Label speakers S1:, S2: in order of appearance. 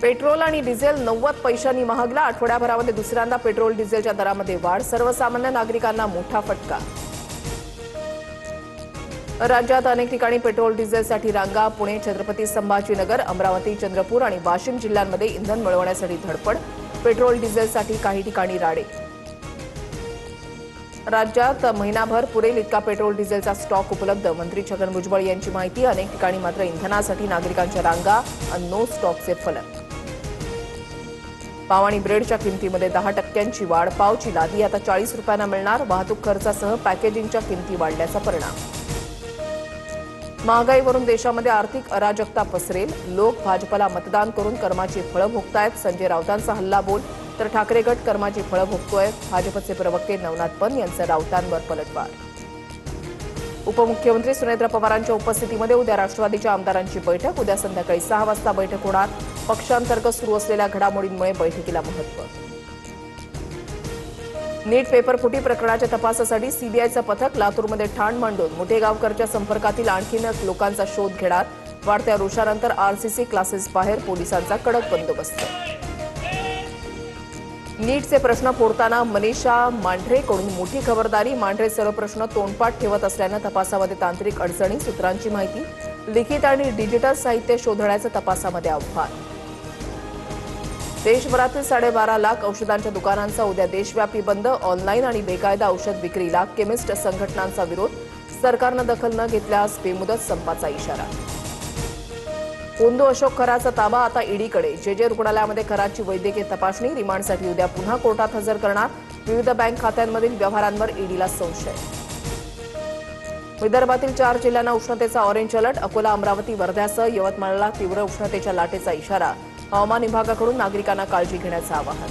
S1: Petrol आणि diesel 90 पैशांनी महागला। आठवड्याभरामध्ये दुसऱ्यांदा पेट्रोल डिझेलच्या दरामध्ये वाढ। सर्वसामान्य नागरिकांना मोठा फटका। राज्यात अनेक ठिकाणी पेट्रोल डिझेलसाठी रांगा। पुणे, छत्रपती संभाजीनगर, अमरावती, चंद्रपूर आणि वाशिम जिल्ह्यांमध्ये इंधन मिळवण्यासाठी धडपड। पेट्रोल डिझेलसाठी काही ठिकाणी राडे। राज्यात महिनाभर पुरेल इतका पेट्रोल डिझेलचा स्टॉक उपलब्ध। मंत्री छगन भुजबळ यांची माहिती। अनेक ठिकाणी मात्र इंधनासाठी नागरिकांच्या रांगा आणि नो स्टॉकचे फलक। पाव आणि ब्रेडच्या किमतीमध्ये 10% वाढ। पावची लादी आता 40 रुपयांना मिळणार। वाहतूक खर्चासह पॅकेजिंगच्या किमती वाढल्याचा परिणाम। महागाईवरून देशामध्ये आर्थिक अराजकता पसरेल। लोक भाजपला मतदान करून कर्माची फळं भोगतायत। संजय राऊतांचा हल्लाबोल। तर ठाकरे गट कर्माची फळं भोगतोय। भाजपचे प्रवक्ते नवनाथ पन यांचा राऊतांवर पलटवार। उपमुख्यमंत्री सुनेत्र पवारांच्या उपस्थितीमध्ये उद्या राष्ट्रवादीच्या आमदारांची बैठक। उद्या संध्याकाळी 6 वाजता बैठक होणार। पक्षांतर्गत सुरू असलेल्या घडामोडींमुळे बैठकीला महत्त्व। नीट पेपरफुटी प्रकरणाच्या तपासासाठी सीबीआयचं पथक लातूरमध्ये ठाण मांडून मुठेगावकरच्या संपर्कातील आणखी लोकांचा शोध घेणार। वाढत्या रोषानंतर आरसीसी क्लासेस बाहेर पोलिसांचा कडक बंदोबस्त। नीटचे प्रश्न फोडताना मनीषा मांढरेकडून मोठी खबरदारी। मांढरे सर्व प्रश्न तोंडपाठ ठेवत असल्यानं तपासामध्ये तांत्रिक अडचणी। सूत्रांची माहिती। लिखित आणि डिजिटल साहित्य शोधण्याचं तपासामध्ये आव्हान। देशभरातील 12.5 लाख औषधांच्या दुकानांचा उद्या देशव्यापी बंद। ऑनलाईन आणि बेकायदा औषध विक्रीला केमिस्ट संघटनांचा विरोध। सरकारनं दखल न घेतल्यास बेमुदत संपाचा इशारा। कोंदू अशोक खराचा ताबा आता ईडीकडे। जे रुग्णालयामध्ये खराची वैद्यकीय तपासणी। रिमांडसाठी उद्या पुन्हा कोर्टात हजर करणार। विविध बँक खात्यांमधील व्यवहारांवर ईडीला संशय। विदर्भातील 4 जिल्ह्यांना उष्णतेचा ऑरेंज अलर्ट। अकोला, अमरावती, वर्ध्यासह यवतमाळला तीव्र उष्णतेच्या लाटेचा इशारा। हवामान विभागाकडून नागरिकांना काळजी घेण्याचं आवाहन।